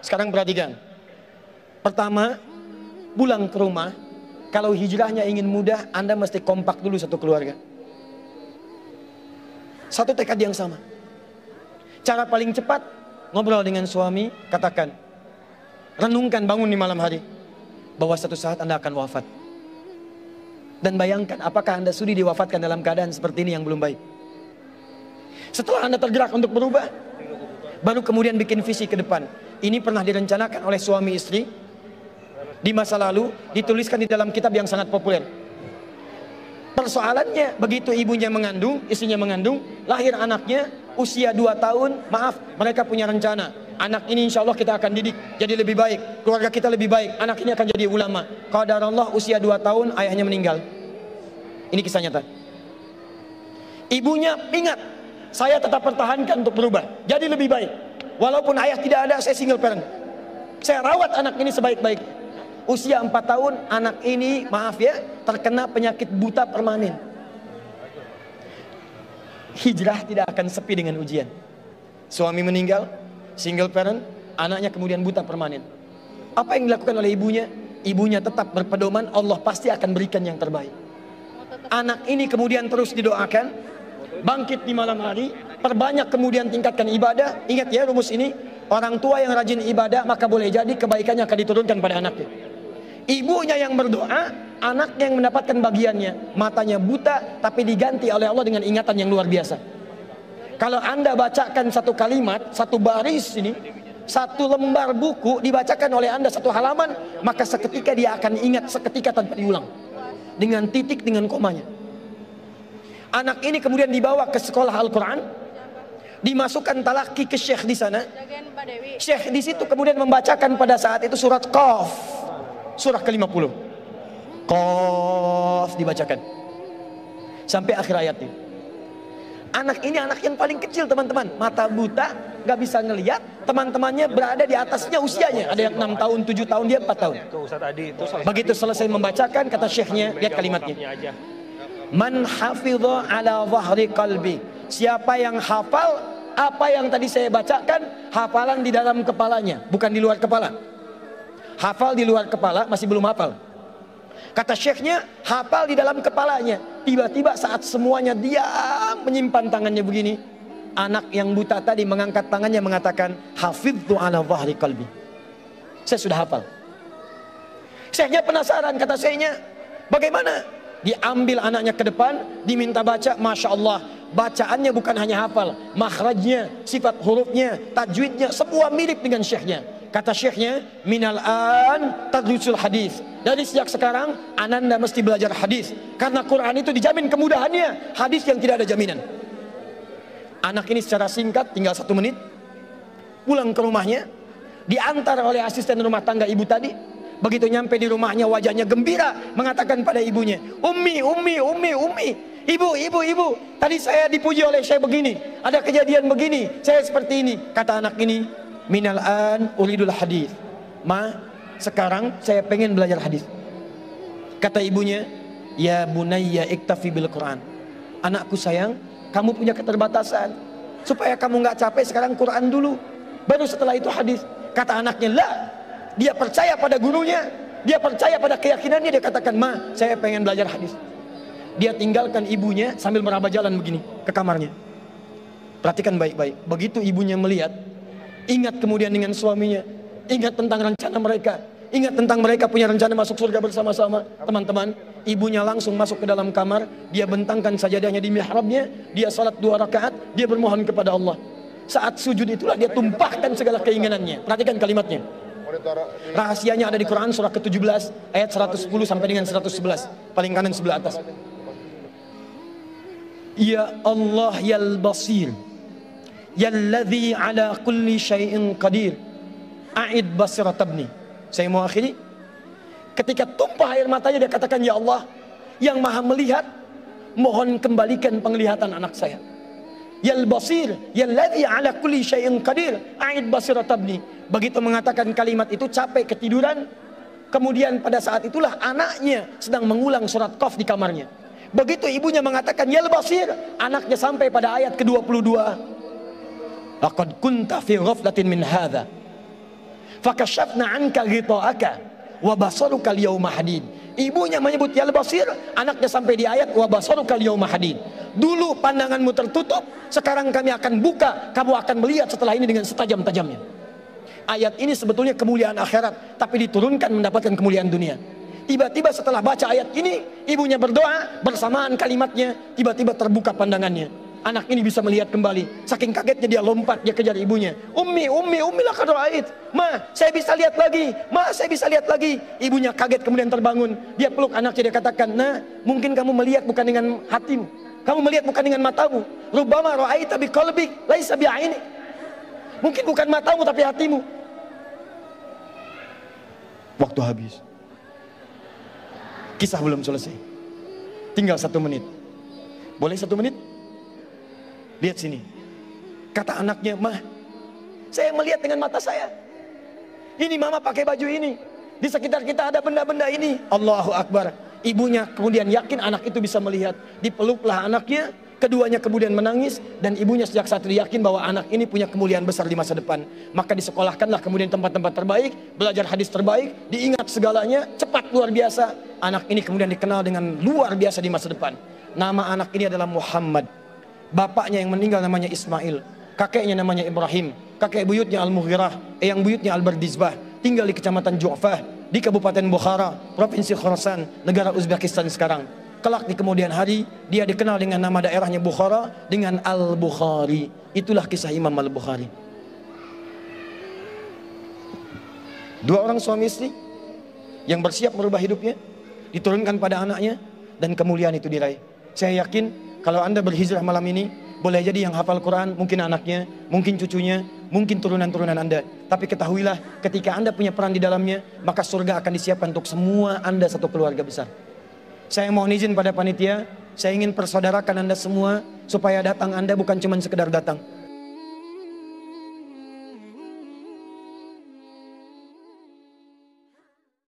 Sekarang perhatikan. Pertama, pulang ke rumah. Kalau hijrahnya ingin mudah, Anda mesti kompak dulu satu keluarga. Satu tekad yang sama. Cara paling cepat, ngobrol dengan suami, katakan, renungkan bangun di malam hari, bahwa satu saat Anda akan wafat. Dan bayangkan, apakah Anda sudi diwafatkan dalam keadaan seperti ini yang belum baik? Setelah Anda tergerak untuk berubah, baru kemudian bikin visi ke depan. Ini pernah direncanakan oleh suami istri di masa lalu, dituliskan di dalam kitab yang sangat populer. Persoalannya, begitu ibunya mengandung, istrinya mengandung, lahir anaknya, usia 2 tahun, maaf, mereka punya rencana. Anak ini insya Allah kita akan didik jadi lebih baik, keluarga kita lebih baik, anak ini akan jadi ulama. Qadarullah usia 2 tahun, ayahnya meninggal. Ini kisah nyata. Ibunya ingat, saya tetap pertahankan untuk berubah, jadi lebih baik. Walaupun ayah tidak ada, saya single parent. Saya rawat anak ini sebaik-baiknya. Usia 4 tahun, anak ini, maaf ya, terkena penyakit buta permanen. Hijrah tidak akan sepi dengan ujian. Suami meninggal, single parent, anaknya kemudian buta permanen. Apa yang dilakukan oleh ibunya? Ibunya tetap berpedoman, Allah pasti akan berikan yang terbaik. Anak ini kemudian terus didoakan, bangkit di malam hari, perbanyak kemudian tingkatkan ibadah. Ingat ya rumus ini, orang tua yang rajin ibadah maka boleh jadi kebaikannya akan diturunkan pada anaknya. Ibunya yang berdoa, anaknya yang mendapatkan bagiannya. Matanya buta tapi diganti oleh Allah dengan ingatan yang luar biasa. Kalau Anda bacakan satu kalimat, satu baris ini, satu lembar buku dibacakan oleh Anda satu halaman, maka seketika dia akan ingat seketika tanpa diulang, dengan titik, dengan komanya. Anak ini kemudian dibawa ke sekolah Al-Quran, dimasukkan talaki ke syekh di sana. Syekh di situ kemudian membacakan pada saat itu surat Qaf, surah ke-50. Qaf dibacakan sampai akhir ayatnya. Anak ini anak yang paling kecil teman-teman, mata buta, nggak bisa ngelihat. Teman-temannya berada di atasnya usianya, ada yang 6 tahun, 7 tahun, dia 4 tahun. Begitu selesai membacakan, kata syekhnya, lihat kalimatnya, man hafidha ala dhahri qalbi, siapa yang hafal apa yang tadi saya bacakan, hafalan di dalam kepalanya, bukan di luar kepala. Hafal di luar kepala masih belum hafal. Kata syekhnya, hafal di dalam kepalanya. Tiba-tiba saat semuanya diam menyimpan tangannya begini, anak yang buta tadi mengangkat tangannya mengatakan, hafidhu ala dhahri qalbi, saya sudah hafal. Syekhnya penasaran, kata syekhnya, bagaimana? Diambil anaknya ke depan, diminta baca, Masya Allah, bacaannya bukan hanya hafal, makhrajnya, sifat hurufnya, tajwidnya, semua mirip dengan syekhnya. Kata syekhnya, minal an tadrusul hadis, dari sejak sekarang ananda mesti belajar hadis, karena Quran itu dijamin kemudahannya, hadis yang tidak ada jaminan. Anak ini secara singkat, tinggal 1 menit, pulang ke rumahnya, diantar oleh asisten rumah tangga ibu tadi. Begitu nyampe di rumahnya, wajahnya gembira, mengatakan pada ibunya, Ummi, ibu, tadi saya dipuji oleh saya begini, ada kejadian begini, saya seperti ini. Kata anak ini, minal an uridul hadis, ma, sekarang saya pengen belajar hadis. Kata ibunya, ya bunayya iktafi bil Quran, anakku sayang, kamu punya keterbatasan, supaya kamu nggak capek sekarang Quran dulu, baru setelah itu hadis. Kata anaknya, lah, dia percaya pada gurunya, dia percaya pada keyakinannya, dia katakan, ma, saya pengen belajar hadis. Dia tinggalkan ibunya sambil meraba jalan begini ke kamarnya. Perhatikan baik-baik, begitu ibunya melihat, ingat kemudian dengan suaminya, ingat tentang rencana mereka, ingat tentang mereka punya rencana masuk surga bersama-sama. Teman-teman, ibunya langsung masuk ke dalam kamar, dia bentangkan sajadahnya di mihrabnya, dia salat 2 rakaat, dia bermohon kepada Allah. Saat sujud itulah dia tumpahkan segala keinginannya. Perhatikan kalimatnya. Rahasianya ada di Quran surah ke-17 ayat 110 sampai dengan 111, paling kanan sebelah atas. Ya Allah yal basir, yalladzi ala kulli syai'in qadir, a'id basirat ibni. Saya mau akhiri. Ketika tumpah air matanya, dia katakan, ya Allah yang maha melihat, mohon kembalikan penglihatan anak saya. Yal basir, yalladzi ala kulli syai'in qadir, a'id basirat ibni. Begitu mengatakan kalimat itu, capek ketiduran. Kemudian pada saat itulah anaknya sedang mengulang surat Qaf di kamarnya. Begitu ibunya mengatakan yal basir, anaknya sampai pada ayat ke-22. Laqad kunta fi ghaflatin min hadza Fakashafna anka ghita'aka wa basaruka al-yawma hadid. Ibunya menyebut ya al-basir, anaknya sampai di ayat wa basaruka al-yawma hadid. Dulu pandanganmu tertutup, sekarang kami akan buka, kamu akan melihat setelah ini dengan setajam-tajamnya. Ayat ini sebetulnya kemuliaan akhirat, tapi diturunkan mendapatkan kemuliaan dunia. Tiba-tiba setelah baca ayat ini, ibunya berdoa, bersamaan kalimatnya, tiba-tiba terbuka pandangannya. Anak ini bisa melihat kembali. Saking kagetnya dia lompat, dia kejar ibunya. Ummi laqad ra'ait. Ma, saya bisa lihat lagi. Ma, saya bisa lihat lagi. Ibunya kaget kemudian terbangun. Dia peluk anaknya, dia katakan, nah, mungkin kamu melihat bukan dengan hatimu. Kamu melihat bukan dengan matamu. Rubbama ra'aita biqalbik, laisa bi'ainik. Mungkin bukan matamu tapi hatimu. Waktu habis. Kisah belum selesai. Tinggal 1 menit. Boleh 1 menit? Lihat sini. Kata anaknya, mah, saya melihat dengan mata saya. Ini mama pakai baju ini. Di sekitar kita ada benda-benda ini. Allahu Akbar. Ibunya kemudian yakin anak itu bisa melihat. Dipeluklah anaknya. Keduanya kemudian menangis. Dan ibunya sejak saat itu yakin bahwa anak ini punya kemuliaan besar di masa depan. Maka disekolahkanlah kemudian tempat-tempat terbaik. Belajar hadis terbaik. Diingat segalanya. Cepat luar biasa. Anak ini kemudian dikenal dengan luar biasa di masa depan. Nama anak ini adalah Muhammad. Bapaknya yang meninggal namanya Ismail, kakeknya namanya Ibrahim, kakek buyutnya Al-Mughirah, eyang buyutnya Al-Bardizbah, tinggal di kecamatan Ju'fah, di Kabupaten Bukhara, Provinsi Khorasan, negara Uzbekistan sekarang. Kelak di kemudian hari, dia dikenal dengan nama daerahnya Bukhara, dengan Al-Bukhari. Itulah kisah Imam Al-Bukhari. 2 orang suami istri, yang bersiap merubah hidupnya, diturunkan pada anaknya, dan kemuliaan itu diraih. Saya yakin, kalau Anda berhijrah malam ini, boleh jadi yang hafal Quran, mungkin anaknya, mungkin cucunya, mungkin turunan-turunan Anda. Tapi ketahuilah, ketika Anda punya peran di dalamnya, maka surga akan disiapkan untuk semua Anda satu keluarga besar. Saya mohon izin pada panitia, saya ingin persaudarakan Anda semua, supaya datang Anda bukan cuma sekedar datang.